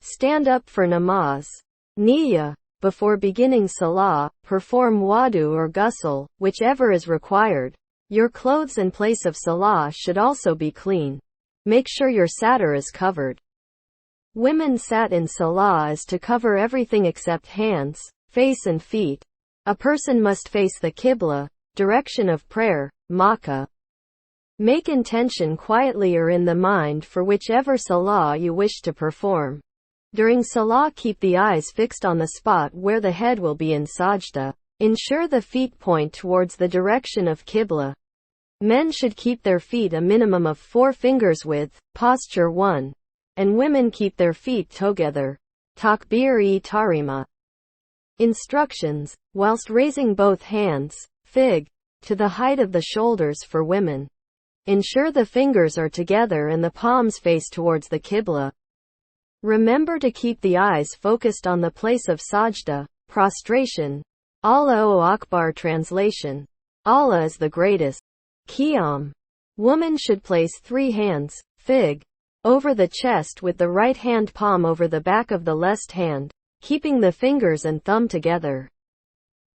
Stand up for namaz. Niyya. Before beginning salah, perform wudu or ghusl, whichever is required. Your clothes and place of salah should also be clean. Make sure your satir is covered. Women sat in salah is to cover everything except hands, face and feet. A person must face the qibla, direction of prayer, Makkah. Make intention quietly or in the mind for whichever salah you wish to perform. During salah, keep the eyes fixed on the spot where the head will be in sajda. Ensure the feet point towards the direction of qibla. Men should keep their feet a minimum of 4 fingers width, posture 1. And women keep their feet together. Takbir-e-tarima. Instructions. Whilst raising both hands, fig, to the height of the shoulders for women. Ensure the fingers are together and the palms face towards the qibla. Remember to keep the eyes focused on the place of sajda, prostration. Allahu Akbar. Translation. Allah is the greatest. Qiyam. Woman should place 3 hands, fig, over the chest with the right hand palm over the back of the left hand, keeping the fingers and thumb together.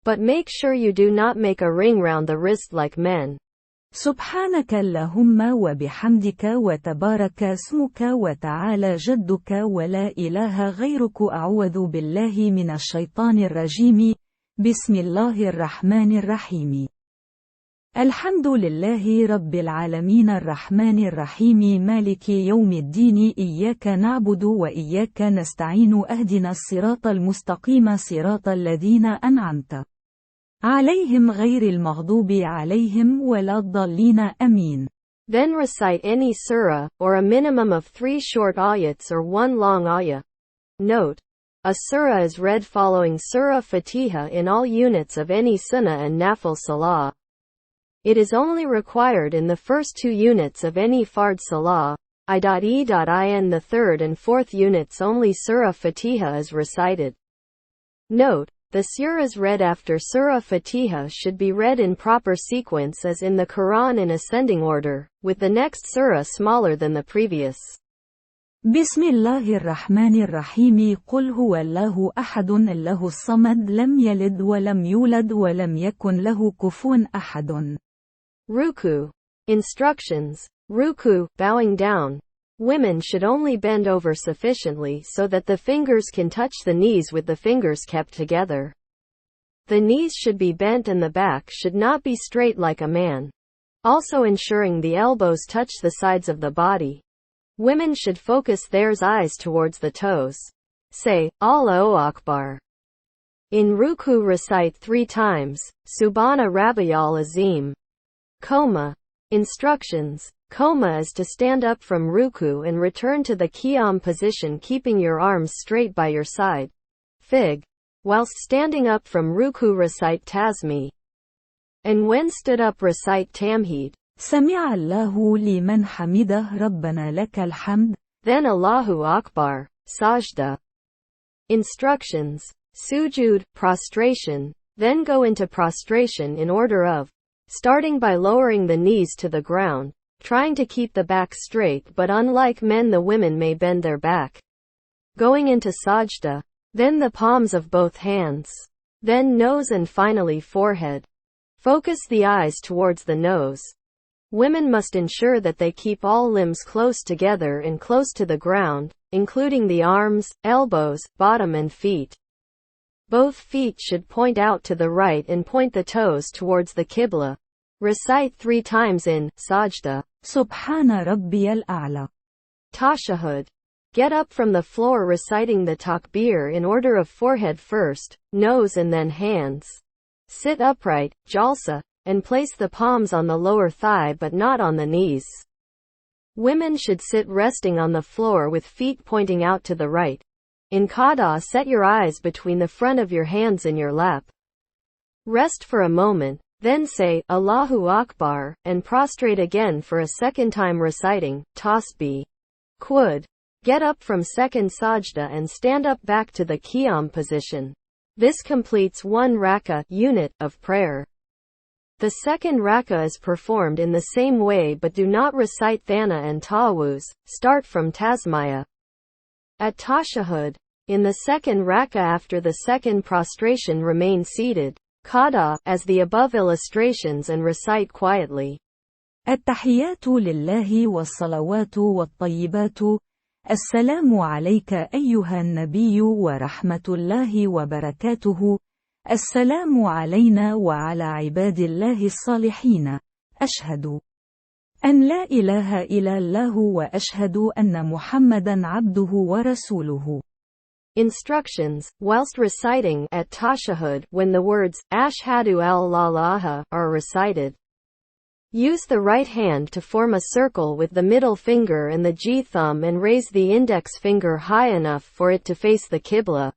But make sure you do not make a ring round the wrist like men. سبحانك اللهم وبحمدك وتبارك اسمك وتعالى جدك ولا إله غيرك. أعوذ بالله من الشيطان الرجيم. بسم الله الرحمن الرحيم. الحمد لله رب العالمين الرحمن الرحيم مالك يوم الدين. إياك نعبد وإياك نستعين. اهدنا الصراط المستقيم صراط الذين أنعمت عليهم غير المغضوب عليهم ولا الضالين. آمين. Then recite any surah, or a minimum of 3 short ayats or 1 long ayah. Note: a surah is read following Surah Fatiha in all units of any sunnah and nafil salah. It is only required in the first 2 units of any fard salah. In the 3rd and 4th units only Surah Fatiha is recited. Note: the surahs read after Surah Fatiha should be read in proper sequence as in the Quran in ascending order, with the next surah smaller than the previous. بسم الله الرحمن الرحيم. قل هو الله أحد الله الصمد لم يلد ولم يولد ولم يكن له كفوا أحد. Ruku. Instructions. Ruku, bowing down. Women should only bend over sufficiently so that the fingers can touch the knees with the fingers kept together. The knees should be bent and the back should not be straight like a man. Also ensuring the elbows touch the sides of the body. Women should focus their eyes towards the toes. Say, Allahu Akbar. In Ruku recite 3 times, Subhana Rabbiyal Azim. Koma. Instructions. Koma is to stand up from Ruku and return to the Qiyam position keeping your arms straight by your side. Fig. Whilst standing up from Ruku recite Tasmi. And when stood up recite Tamheed. سمع الله لمن حمده ربنا لك الحمد. Then Allahu Akbar, Sajda. Instructions. Sujud, prostration. Then go into prostration in order of starting by lowering the knees to the ground, trying to keep the back straight, but unlike men the women may bend their back. Going into sajda. Then the palms of both hands. Then nose and finally forehead. Focus the eyes towards the nose. Women must ensure that they keep all limbs close together and close to the ground, including the arms, elbows, bottom and feet. Both feet should point out to the right and point the toes towards the qibla. Recite 3 times in sajda. Subhana Rabbiyal A'la. Tashahhud. Get up from the floor reciting the takbir in order of forehead first, nose and then hands. Sit upright, jalsa, and place the palms on the lower thigh but not on the knees. Women should sit resting on the floor with feet pointing out to the right. In qada, set your eyes between the front of your hands in your lap. Rest for a moment, then say, Allahu Akbar, and prostrate again for a second time reciting, tasbih. Qud. Get up from second sajda and stand up back to the qiyam position. This completes 1 rak'ah unit of prayer. The second rak'ah is performed in the same way but do not recite thana and ta'awuz, start from tasmiyah. At tashahhud, in the second rak'ah after the second prostration remain seated, qada, as the above illustrations and recite quietly. التحيات لله والصلوات والطيبات. السلام عليك أيها النبي ورحمة الله وبركاته. السلام علينا وعلى عباد الله الصالحين. أشهد أن لا إله إلا الله وأشهد أن محمدا عبده ورسوله. Instructions, whilst reciting at tashahhud, when the words, Ashhadu al-la are recited. Use the right hand to form a circle with the middle finger and the G-thumb and raise the index finger high enough for it to face the Qibla.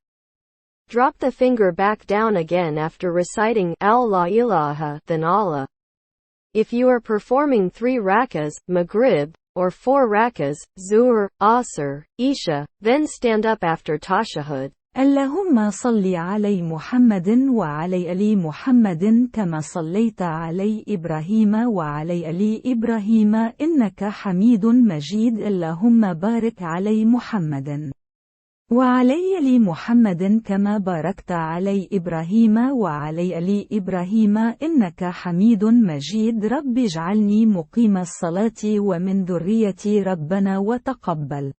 Drop the finger back down again after reciting al-la ilaha, then Allah. If you are performing 3 rak'ahs, Maghrib, or 4 rak'ahs, Zuhr, Asr, Isha, then stand up after tashahhud. اللهم صل على محمد وعلى آل محمد كما صليت على إبراهيم وعلى آل إبراهيم إنك حميد مجيد. اللهم بارك على محمد وعلى آل محمد كما باركت على إبراهيم وعلى آل إبراهيم إنك حميد مجيد. رب اجعلني مقيم الصلاة ومن ذريتي ربنا وتقبل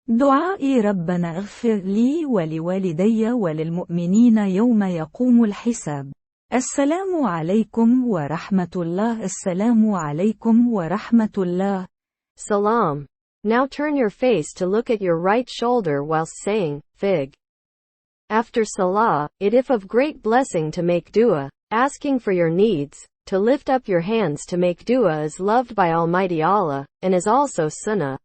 دعائي. ربنا اغفر لي ولوالدي وللمؤمنين يوم يقوم الحساب. السلام عليكم ورحمة الله. السلام عليكم ورحمة الله. Salam. Now turn your face to look at your right shoulder whilst saying, Fig. After Salah, it is of great blessing to make dua, asking for your needs. To lift up your hands to make dua is loved by Almighty Allah, and is also sunnah.